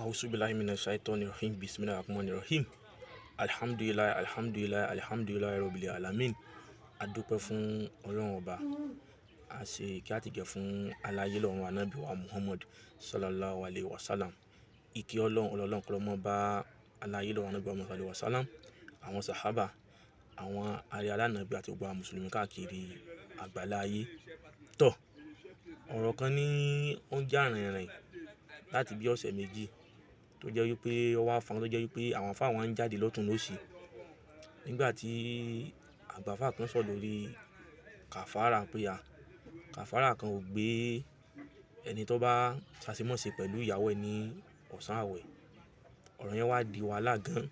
Auzubillahi minash-shaytonir-rajim. Bismillahir-rahmanir-rahim. Alhamdulillah rabbil alamin. Adúpẹ́ fún Ọlọ́run Ọba. A ṣe kí a ti gẹ̀ fún aláyé lọ́run anabi wa Muhammad sallallahu alaihi wasallam. Ìkẹ́ Ọlọ́run kó mọ́ bá aláyé lọ́run anabi wa Muhammad sallallahu alaihi wasallam, àwọn sàhábà, àwọn ará alánàbí àti gbogbo mùsùlùmí káàkiri àgbáláyé. Tó ọ̀rọ̀ kan ní ó ń jà rìnrìn láti bí ọ̀sẹ̀ méjì tó jẹ́ wípé ó wá fún tó jẹ́ wípé àwọn àfáà wọn ń jáde lọ́tùn lósì nígbà tí àgbàfà kan sọ lórí kàfàrà pé kàfàrà kan ò gbé ẹni tó bá ṣàṣemọ́ṣe pẹ̀lú ìyàwó ẹ̀ ní ọ̀sán àwẹ̀. Ọ̀rọ̀ yẹn wá di wàhálà gan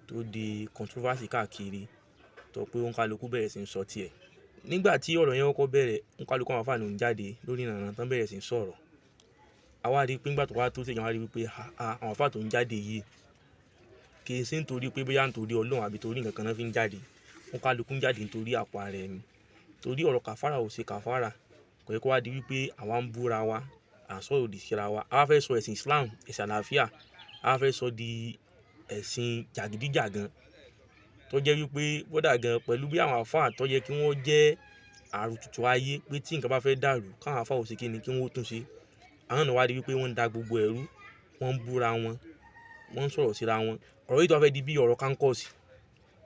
tó di controversy káàkiri tó pé òǹkálukú bẹ̀rẹ̀ sí ń sọ tiẹ̀. Nígbà tí ọ̀rọ̀ yẹn kọ́kọ́ bẹ̀rẹ̀ òǹkálukú àwọn àfáà ló ń jáde lórí ìrànràn tán bẹ̀rẹ̀ sí ń sọ̀rọ̀. Àwa rí pé nígbà tó wá tó ṣèjọba rí wípé àwọn àfáà tó ń jáde yìí kì í ṣe nítorí pé bóyá nítorí Ọlọ́run àbí torí nǹkan kan náà fi ń jáde. Òǹkálukú ń jáde nítorí àpò ara ẹni. Torí ọ̀rọ̀ kàfàrà ò ṣe kàfàrà kò yẹ kó wá di wípé àwa ń búra wa à ń sọ̀rọ̀ òdì síra wa. Àwa fẹ́ sọ ẹ̀sìn Islam, ẹ̀sìn àlàáfíà, àwa fẹ́ sọ di ẹ̀sìn jàgídíjàgan tó jẹ́ wípé bọ́dà gan pẹ̀lú bí àwọn àfáà tó yẹ kí wọ́n jẹ́ àrùtùtù ayé pé tí nǹkan bá fẹ́ dàrú káwọn àfáà ò ṣe kí ni kí wọ́n tún ṣe. Àwọn náà wá di wípé wọ́n ń da gbogbo ẹ̀rú, wọ́n ń búra wọn, wọ́n ń sọ̀rọ̀ síra wọn. Ọ̀rọ̀ yìí tó fẹ́ di bí ọ̀rọ̀ kánkọ́ọ̀sì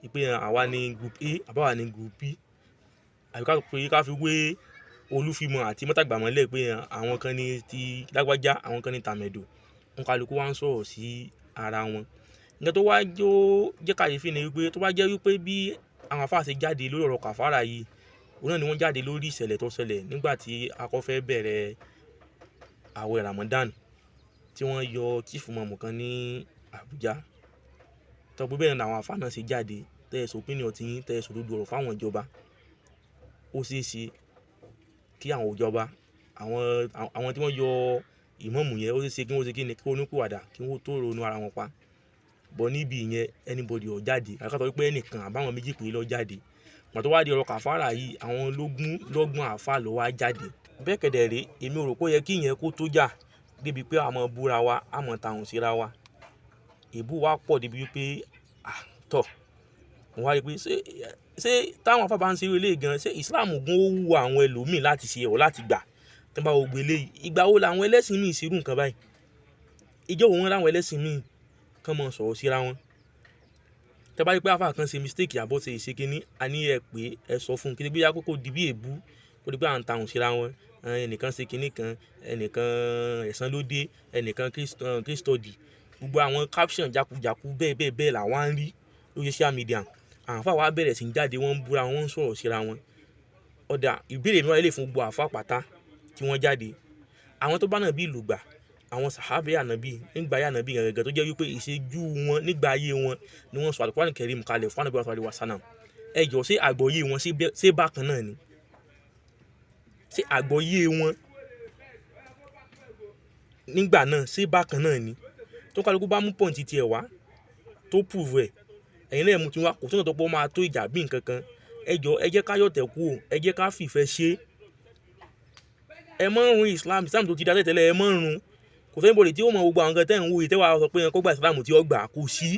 wípé àwa ni group A àbáwa ni group B àbí ká fi wé olúfimọ̀ àti mọ́tàgbàmọ́lẹ̀ pé àwọn kan ní ti lágbájá àwọn kan ní tàmẹ̀dò. Òǹkálukú wá ń sọ̀rọ̀ sí ara wọn. Nǹkan tó wá jẹ́ kàyéfì ni wípé tó bá jẹ́ wípé bí àwọn àfáà ṣe jáde lórí ọ̀rọ̀ kàfàrà yìí òun náà ni wọ́n jáde lórí ìṣẹ̀lẹ̀ tó ṣẹlẹ̀ nígbà tí a kọ́ fẹ́ bẹ̀rẹ̀ àwẹ̀ Ramadan tí wọ́n yọ chief mọ̀mù kan ní Abuja. Tó pé bẹ́ẹ̀ ni àwọn àfáà náà ṣe jáde tẹ̀sán opinion tí yín tẹ̀sán òdodo ọ̀rọ̀ fáwọn ìjọba. Ó ṣeé ṣe kí àwọn ìjọba àwọn tí wọ́n yọ ìmọ̀mù yẹn ó ṣeé ṣe kí wọ́n ṣe kí ni kí wọ́n nípòwàdà kí wọ́n tó ronú ara wọn pa. Bọ̀ níbi ìyẹn anybody ò jáde àkàtọ̀ wípé ẹnìkan àbáwọn méjì pé lọ jáde. Mọ̀ tó wá di ọ̀rọ̀ kàfàrà yìí àwọn lọ́gbọ̀n àfáà ló wá jáde. Bẹ́ẹ̀ kẹ̀dẹ̀ rèé èmi ò rò pé ó yẹ kí ìyẹn kó tó jà débi pé a máa búra wa a máa tàhùn síra wa. Èébú wa pọ̀ débi wípé tọ̀ wọ́n wá rí pé ṣé táwọn àfáà bá ń ṣe ilé gan ṣé Islam gún ó wù àwọn ẹlòmíì láti ṣe ọ̀ láti gbà tí wọ́n bá gbogbo eléyìí. Ìgbà wo làwọn ẹlẹ́sìn míì ṣerú nǹkan báyìí? Ìjọ wo wọn láwọn ẹlẹ́sìn míì kán mọ sọ̀rọ̀ síra wọn? Tẹ́ bá rí pé àfáà kan ṣe mistake àbọ̀ ṣe ìṣekíní a ní ẹ pé ẹ sọ fún un kí ni bí yá kókó di bí èébú kó di pé à ń tàhùn síra wọn. Ẹnìkan ṣe kinní kan, ẹnìkan ẹ̀san ló dé, ẹnìkan kírísítọ́dì. Gbogbo àwọn caption jákujàku bẹ́ẹ̀ làwọn ń rí lórí social media. Àwọn àfáà wa bẹ̀rẹ̀ sí ń jáde wọ́n ń búra wọ́n ń sọ̀rọ̀ síra wọn. Ọ̀dà ìbéèrè mi wá lè fún gbogbo àfáà pátá tí wọ́n jáde. Àwọn tó bá náà bí ìlú gbà àwọn sàhábà ànábì nígbà ayé ànábì gẹ́gẹ́ tó jẹ́ wípé ìṣẹ́jú wọn nígbà ayé wọn ni wọ́n sọ Al-Qur'an Karim kalẹ̀ fún ànábì sallallahu alaihi wasallam. Ẹ jọ̀ọ́ ṣé àgbọ́yé wọn ṣé bákan náà ni? Ṣé àgbọ́yé wọn nígbà náà ṣé bákan náà ni? Tó kálukú bá mú pọ́ǹtì tiẹ̀ wá tó prove ẹ̀ ẹ̀yin náà mú ti wá kò sí nǹkan tó pọ̀ máa tó ìjà bí nǹkan kan. Ẹ jọ̀ọ́ ẹ jẹ́ ká yọ̀tẹ̀ kú o, ẹ jẹ́ ká fìfẹ́ ṣe. Ẹ mọ́ run Islam tó ti dá tẹ́lẹ̀ ẹ mọ́ run. Kò fẹ́ bọ̀dẹ̀ tí ó mọ gbogbo àwọn nǹkan tẹ́ ń wo ìtẹ́wà sọ pé kó gba Islam tí ó gbà kò sí.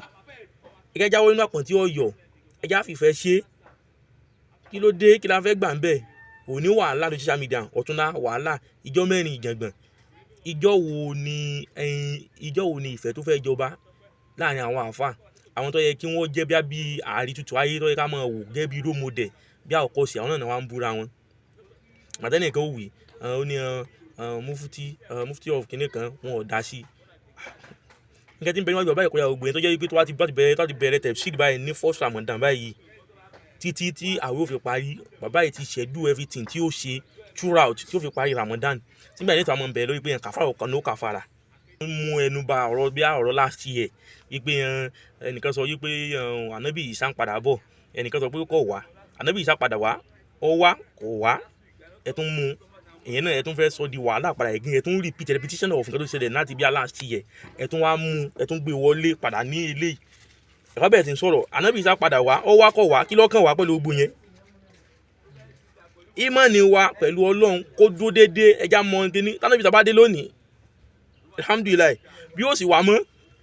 Ẹ jẹ́ jáwọ́ nínú àpọ̀n tí ó yọ, ẹ jẹ́ àfìfẹ́ ṣe. Kí ló dé kí la fẹ́ gbà ń bẹ̀? Òní wàhálà lórí social media ọ̀túnla wàhálà ìjọ mẹ́rin ìjàngbọ̀n. Ìjọ wo ni ìfẹ́ tó fẹ́ jọba láàrin àwọn àfáà? Àwọn tó yẹ kí wọ́n jẹ́ bí àrítutù ayé tó yẹ ká máa wò gẹ́gẹ́ bí role model bí àwòkọ́ṣe àwọn náà wá ń búra wọn. Màtẹ́nìkan ó wí ó ní mufti of kìnìún kan wọn ò dá sí. Nǹkan tí ń bẹ níwájú bàbá ìkọjá gbogbo yẹn tó jẹ́ wípé tó ti bẹ̀rẹ̀ tafsir báyìí ní first Ramadan báyìí títí tí àwẹ̀ ó fi parí bàbá yìí ti schedule everything tí ó ṣe throughout tí ó fi parí Ramadan. Nígbà yẹn tó máa ń bẹ̀rẹ̀ lórí pé kàfàrà kan ló kàfàrà. Wọ́n mú ẹnu bà ọ̀rọ̀ bí ọ̀rọ̀ last year wípé ẹnìkan sọ wípé anabi Isa ń padà bọ̀, ẹnìkan sọ pé kò wá, anabi Isa padà wá, ó wá kò wá, ẹ tún mú ìyẹn náà ẹ tún fẹ́ sọ di wàhálà padà again, ẹ tún repetition of nǹkan tó ṣẹlẹ̀ láti bí last year, ẹ tún wá mú ẹ tún gbé wọlé padà ní eléyìí. Ẹ̀ka bẹ̀rẹ̀ sí ń sọ̀rọ̀ anabi Isa padà wá, ó wá kò wá, kí lọ́kàn wá pẹ̀lú gbogbo yẹn? Ìmánì wa pẹ̀lú Ọlọ́run kó dúró déédéé ẹja mọ kíní tánàbí Isa bá dé lónìí alhamdulilayi bí ó sì wà mọ́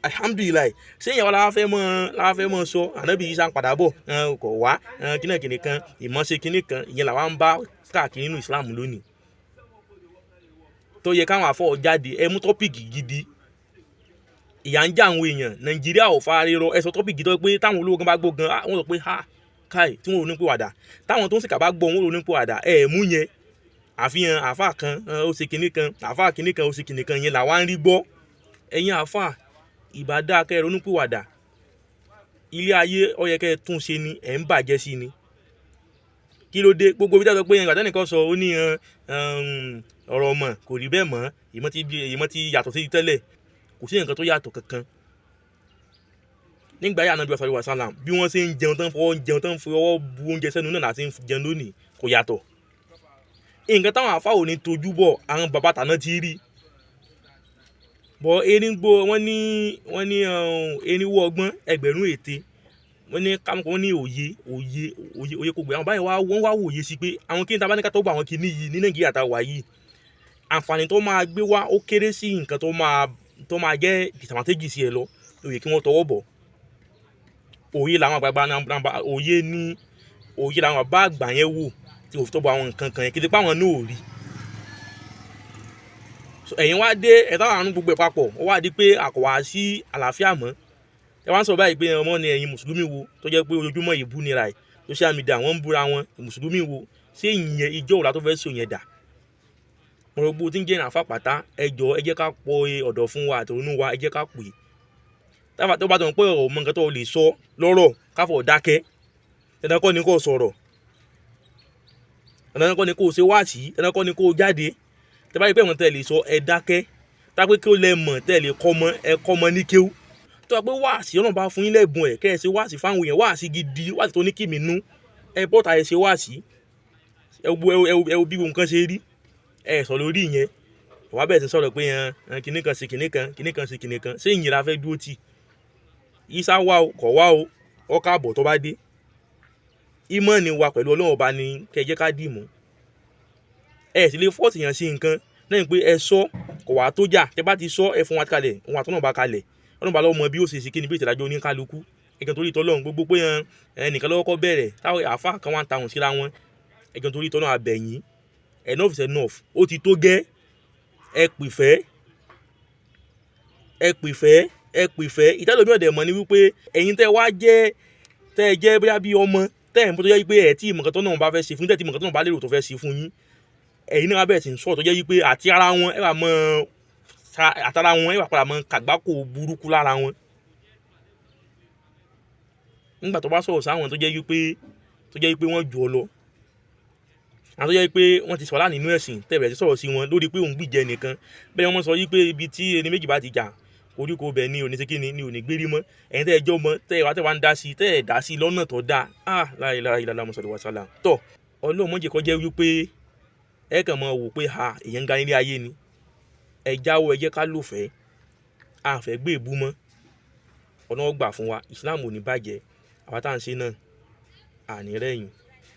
alhamdulilayi sẹ́yìn àwọn làwọn fẹ́ mọ́ sọ ànábì Ìsá ń padà bọ̀ kò wá kíní kan ìmọ̀ọ́sẹ̀ kíní kan ìyẹn làwọn ń bá káàkiri nínú Islam lónìí tó yẹ káwọn àfọ jáde ẹ mú tọ́pìkì gidi ìyà ń jẹ àwọn èèyàn Nàìjíríà ò fara rírọ ẹ sọ tọ́pìkì tó pé táwọn olówó gan bá gbọ́ gan wọ́n sọ pé ha káì tí wọ́n ronú pé wàdà táwọn tó ń sìkà bá gbọ́ wọ́n ronú pé wàdà ẹ mú yẹn àfihàn àfà kan ó ṣe kinní kan àfà kinní kan ó ṣe kinní kan yẹn làwa ń rí gbọ́ ẹ̀yin àfà ìbàdà kẹ́ ẹ ronú pé wàdà ilé ayé ó yẹ kẹ́ ẹ tún ṣe ni ẹ̀ ń bàjẹ́ sí ni kí ló dé gbogbo bíi pé ìgbà tẹ́nìkan sọ ó ní ọ̀rọ̀ ọmọ kò rí bẹ́ẹ̀ mọ́ ìmọ̀ ti yàtọ̀ sí tẹ́lẹ̀ kò sí nǹkan tó yàtọ̀ kankan nígbà yà Ànábì sallallahu alaihi wasallam bí wọ́n ṣe ń jẹun tán fọwọ́ bu oúnjẹ sẹ́nu náà láti jẹun lónìí kò yàtọ̀ nǹkan táwọn àfáà ò ní tojú bọ̀ àwọn bàbá tàná ti rí bọ́ eringbó wọ́n ní erinwó ọgbọ́n ẹgbẹ̀rún ète wọ́n ní òye kò gbé àwọn báyìí wọ́n wá wòye sí pé àwọn kí n ta bá ní ká tó gba àwọn kìíní yìí ní Nàìjíríà tá a wà yìí àǹfààní tó máa gbé wá ó kéré sí nǹkan tó máa jẹ́ disadvantage sí ẹ lọ òye kí wọ́n tọwọ́ bọ̀ òye làwọn àgbàgbà òye làwọn bá àgbà yẹn wò tí òfin tó bọ àwọn nǹkan kan yẹn kí n ti pa àwọn náà ò rí ẹ̀yin wá dé ẹ̀ta àrùn gbogbo ẹ̀ papọ̀ ó wá di pé àkọ̀wá sí àlàáfíà mọ́ ẹ wá ń sọ báyìí pé ọmọ ni ẹ̀yin mùsùlùmí wo tó jẹ́ pé ojoojúmọ́ ìbú nira ẹ̀ social media wọ́n ń búra wọn mùsùlùmí wo ṣé ìyẹn ìjọ òla tó fẹ́ sọ yẹn dà mo rò gbó tí ń jẹ́ ìrànfà pàtà ẹjọ́ ẹ jẹ́ ká pọ ọ̀dọ̀ fún wa àtòrúnú wa ẹ jẹ́ ká pè é tó bá tọ̀ pé ọ̀rọ̀ mọ nǹkan tó lè sọ lọ́rọ̀ káfọ̀ dákẹ́ dandan kọ́ ni kò sọ̀rọ̀ dandan kọ́ ni kò ṣe wáàsí dandan kọ́ ni kò jáde tẹ́ bá rí pé ẹ̀wọ̀n tẹ́ lè sọ ẹ dákẹ́ tá pé kí ó lẹ mọ̀ tẹ́ lè kọ́ mọ́ ẹ kọ́ mọ́ ní kéwú tó bá pé wáàsí ọ̀nà bá fún yín lẹ́bùn ẹ̀ kẹ́ ẹ ṣe wáàsí fáwọn èèyàn wáàsí gidi wáàsí tó ní kìmí nú ẹ bọ́ta ẹ ṣe wáàsí ẹ wo bí nǹkan ṣe rí ẹ sọ lórí ìyẹn wà bẹ́ẹ̀ ti sọ̀rọ̀ pé kinní kan sí kinní kan kinní kan sí kinní kan ṣé ìyìn la fẹ́ dúró tì Ìsá wá o kọ̀ wá o ọkà àbọ̀ tó bá dé ìmọ̀ ni wa pẹ̀lú Ọlọ́run ọba ni kẹjẹ́ ká dì mú ẹ sì lè fọ́ọ̀tì yàn sí nǹkan lẹ́yìn pé ẹ sọ kò wá tó jà tẹ bá ti sọ ẹ fún wa kalẹ̀ òun àtọ́nà bá kalẹ̀ Ọlọ́run bá lọ́wọ́ mọ bí ó ṣe kí ni bí ìtẹ̀lájọ́ oníkálukú ẹ̀gàn torí tọ́lọ́run gbogbo pé ẹnìkan lọ́wọ́ kọ́ bẹ̀rẹ̀ táwọn àáfà kan wá ń tahùn síra wọn ẹ̀gàn torí tọ́lọ́run àbẹ̀yìn enough is enough ó ti tó gẹ́ ẹ pìfẹ́ ìtẹ́lómi ọ̀dẹ̀ mọ̀ ni wípé ẹ̀yin tẹ́ wá jẹ́ bóyá bí ọmọ tẹ́ ẹ̀ ń bó tó jẹ́ wípé ẹ̀ tí ìmọ̀kan tó náà bá fẹ́ ṣe fún tẹ́ tí ìmọ̀kan tó náà bá lérò tó fẹ́ ṣe fún yín ẹ̀yin náà bẹ̀rẹ̀ sí ń sọ̀rọ̀ tó jẹ́ wípé àtàrà wọn ẹ wà padà mọ́ kàgbákò burúkú lára wọn nígbà tó bá sọ̀rọ̀ sáwọn tó jẹ́ wípé wọ́n jù ọ lọ àwọn tó jẹ́ pé wọ́n ti sọ̀rọ̀ nínú ẹ̀sìn tẹ̀bẹ̀rẹ̀ sí sọ̀rọ̀ sí wọn lórí pé òun gbìjẹ nìkan bẹ́ẹ̀ wọ́n sọ wípé ibi tí ẹni méjì bá ti jà koríko bẹ̀ ni òní sékìní ni òní gbérí mọ́ ẹ̀yin tẹ́ ẹ jọ́ mọ́ tẹ́ ẹ wá ń dá sí tẹ́ ẹ dá sí lọ́nà tó dáa la ilaha illallah Muhammadu rasulullah tọ́ Ọlọ́run mọ́jẹ́ kọjá wípé ẹ kàn mọ́ wò pé èèyàn ń ga nílé ayé ni ẹ jáwọ́ ẹ jẹ́ ká lòfẹ́ àfẹ́ gbé ìbú mọ́ Ọlọ́run gbà fún wa Islam ò ní bàjẹ́ àwa tá à ń ṣe náà àní rẹ̀yìn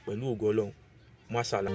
pẹ̀lú ògo Ọlọ́run Masala.